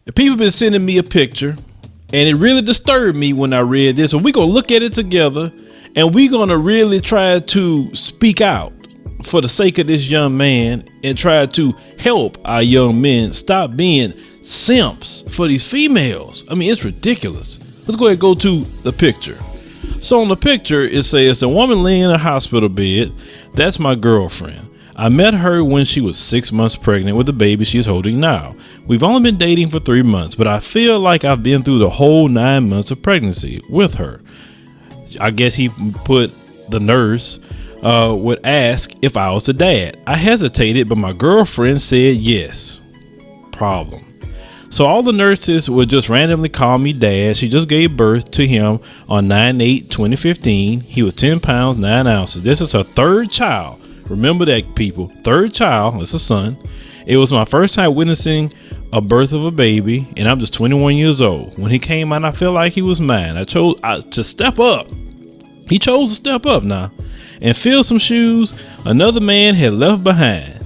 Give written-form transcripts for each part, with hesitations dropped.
The people been sending me a picture, and it really disturbed me when I read this. So we're going to look at it together, and we're going to really try to speak out for the sake of this young man and try to help our young men stop being simps for these females. I mean, it's ridiculous. Let's go ahead and go to the picture. So on the picture, it says the woman laying in a hospital bed. That's my girlfriend. I met her when she was 6 months pregnant with the baby she's holding now. We've only been dating for 3 months, but I feel like I've been through the whole 9 months of pregnancy with her. I guess he put the nurse would ask if I was the dad. I hesitated, but my girlfriend said yes. Problem. So all the nurses would just randomly call me dad. She just gave birth to him on 9/8/2015. He was 10 pounds, 9 ounces. This is her third child. Remember that, people. Third child. It's a son. It was my first time witnessing a birth of a baby, and I'm just 21 years old. When he came out, I felt like he was mine. I chose to step up. He chose to step up now and fill some shoes another man had left behind.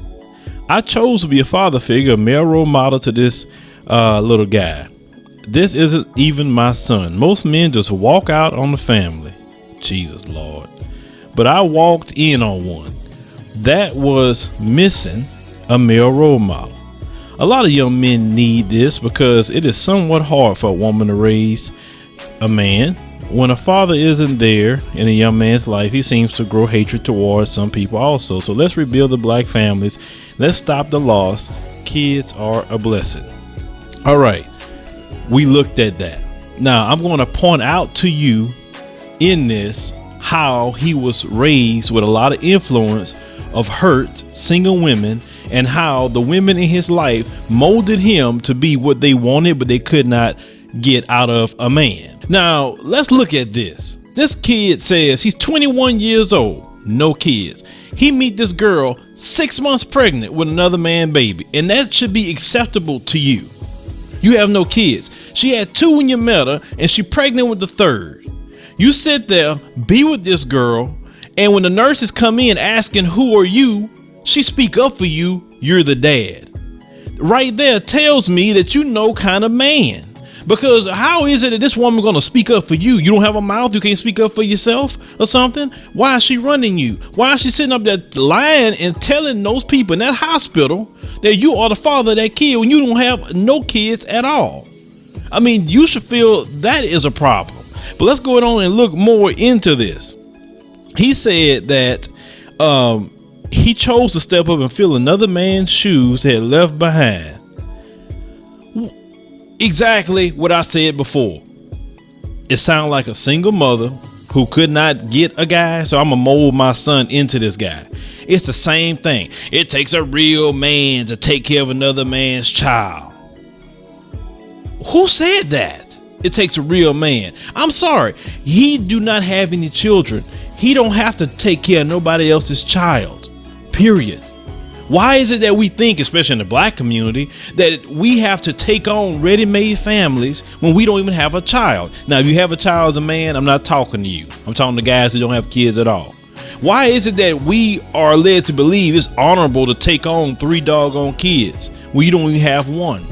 I chose to be a father figure, a male role model to this little guy. This isn't even my son. Most men just walk out on the family. Jesus Lord. But I walked in on one that was missing a male role model. A lot of young men need this because it is somewhat hard for a woman to raise a man. When a father isn't there in a young man's life, he seems to grow hatred towards some people also. So let's rebuild the black families. Let's stop the loss. Kids are a blessing. All right, we looked at that. Now I'm going to point out to you in this how he was raised with a lot of influence of hurt single women, and how the women in his life molded him to be what they wanted, but they could not get out of a man. Now let's look at this. This kid says he's 21 years old, no kids. He meet this girl 6 months pregnant with another man baby, and that should be acceptable to you. You have no kids. She had 2 when you met her, and she pregnant with the 3rd. You sit there, be with this girl, and when the nurses come in asking who are you, she speak up for you. You're the dad. Right there tells me that you know kind of man. Because how is it that this woman gonna speak up for you? You don't have a mouth. You can't speak up for yourself or something. Why is she running you? Why is she sitting up there lying and telling those people in that hospital that you are the father of that kid when you don't have no kids at all? I mean, you should feel that is a problem. But let's go on and look more into this. He said that he chose to step up and fill another man's shoes he had left behind. Exactly what I said before. It sounded like a single mother who could not get a guy, so I'm gonna mold my son into this guy. It's the same thing. It takes a real man to take care of another man's child. Who said that? It takes a real man. I'm sorry. He do not have any children. He don't have to take care of nobody else's child. Period. Why is it that we think, especially in the black community, that we have to take on ready-made families when we don't even have a child? Now, if you have a child as a man, I'm not talking to you. I'm talking to guys who don't have kids at all. Why is it that we are led to believe it's honorable to take on 3 doggone kids when you don't even have one?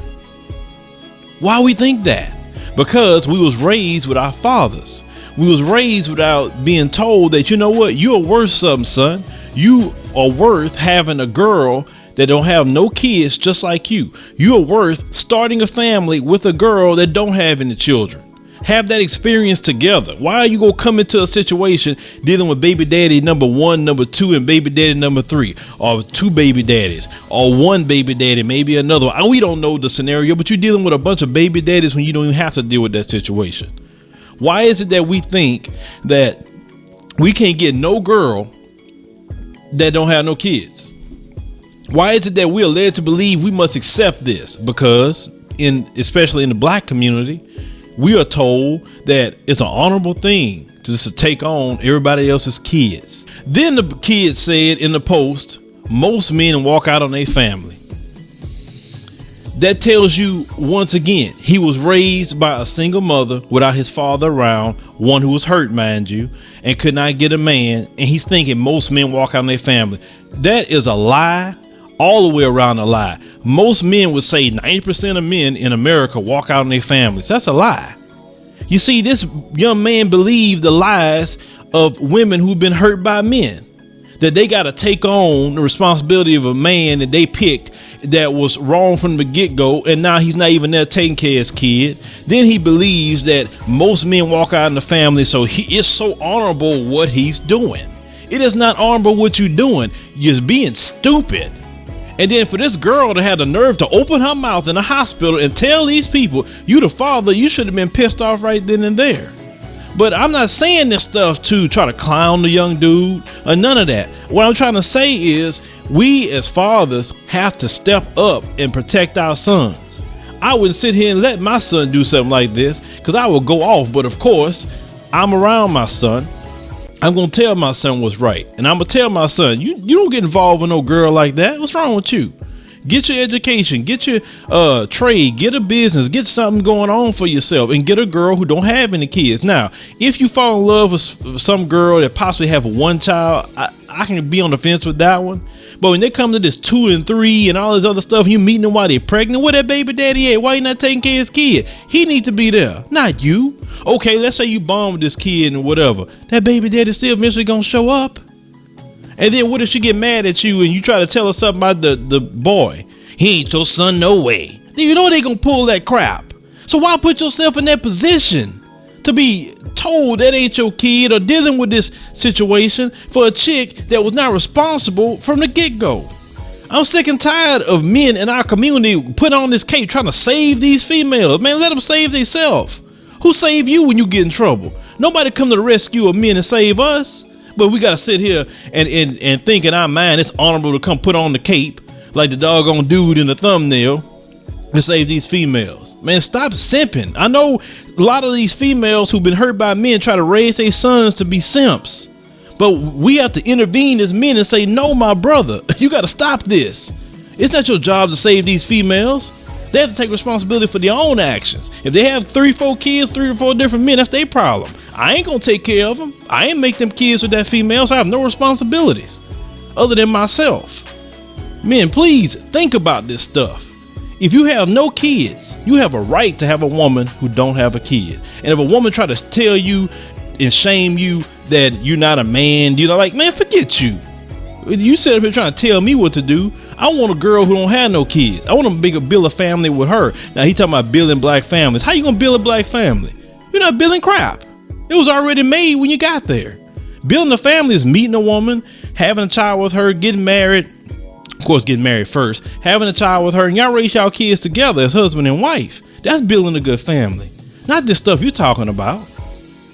Why we think that? Because we was raised with our fathers. We was raised without being told that, you know what, you're worth something, son. You are worth having a girl that don't have no kids just like you. You are worth starting a family with a girl that don't have any children. Have that experience together. Why are you gonna come into a situation dealing with baby daddy number 1, number 2, and baby daddy number 3, or 2 baby daddies, or 1 baby daddy, maybe another one? We don't know the scenario, but you're dealing with a bunch of baby daddies when you don't even have to deal with that situation. Why is it that we think that we can't get no girl that don't have no kids? Why is it that we are led to believe we must accept this? Because especially in the black community, we are told that it's an honorable thing just to take on everybody else's kids. Then the kid said in the post, most men walk out on their family. That tells you, once again, he was raised by a single mother without his father around, one who was hurt, mind you, and could not get a man. And he's thinking most men walk out on their family. That is a lie, all the way around a lie. most men would say 90% of men in America walk out on their families. That's a lie. You see, this young man believed the lies of women who've been hurt by men, that they got to take on the responsibility of a man that they picked that was wrong from the get-go, and now he's not even there taking care of his kid. Then he believes that most men walk out in the family, so it's so honorable what he's doing. It is not honorable what you're doing. You're just being stupid. And then for this girl to have the nerve to open her mouth in a hospital and tell these people, you the father, you should have been pissed off right then and there. But I'm not saying this stuff to try to clown the young dude or none of that. What I'm trying to say is we as fathers have to step up and protect our sons. I wouldn't sit here and let my son do something like this because I would go off. But of course, I'm around my son. I'm going to tell my son what's right. And I'm going to tell my son, you don't get involved with no girl like that. What's wrong with you? Get your education, get your trade, get a business, get something going on for yourself, and get a girl who don't have any kids. Now, if you fall in love with some girl that possibly have one child, I can be on the fence with that one. But when they come to this 2 and 3 and all this other stuff, you meeting them while they're pregnant, where that baby daddy at? Why you not taking care of his kid? He needs to be there, not you. Okay, let's say you bond with this kid and whatever. That baby daddy still eventually gonna show up. And then what if she get mad at you and you try to tell her something about the boy? He ain't your son no way. Then you know they gonna pull that crap. So why put yourself in that position to be told that ain't your kid or dealing with this situation for a chick that was not responsible from the get-go? I'm sick and tired of men in our community putting on this cape trying to save these females. Man, let them save themselves. Who save you when you get in trouble? Nobody come to the rescue of men and save us. But we gotta sit here and think in our mind it's honorable to come put on the cape like the doggone dude in the thumbnail to save these females. Man, stop simping. I know a lot of these females who've been hurt by men try to raise their sons to be simps. But we have to intervene as men and say, no, my brother, you gotta stop this. It's not your job to save these females. They have to take responsibility for their own actions. If they have 3-4 kids, 3 or 4 different men, that's their problem. I ain't gonna take care of them. I ain't make them kids with that female, so I have no responsibilities other than myself. Men, please think about this stuff. If you have no kids, you have a right to have a woman who don't have a kid. And if a woman try to tell you and shame you that you're not a man, you know, like, man, forget you. You sit up here trying to tell me what to do. I want a girl who don't have no kids. I want to build a family with her. Now he talking about building black families. How you gonna build a black family? You're not building crap. It was already made when you got there. Building a family is meeting a woman, having a child with her, getting married. Of course, getting married first, having a child with her, and y'all raise y'all kids together as husband and wife. That's building a good family. Not this stuff you're talking about.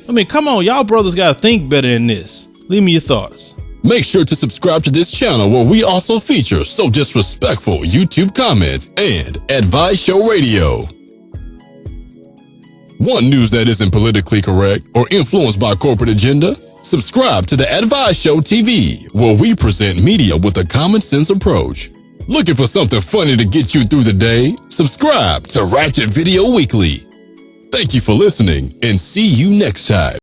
I mean, come on, y'all brothers got to think better than this. Leave me your thoughts. Make sure to subscribe to this channel where we also feature so disrespectful YouTube comments and Advice Show Radio. Want news that isn't politically correct or influenced by corporate agenda? Subscribe to the Advice Show TV, where we present media with a common sense approach. Looking for something funny to get you through the day? Subscribe to Ratchet Video Weekly. Thank you for listening and see you next time.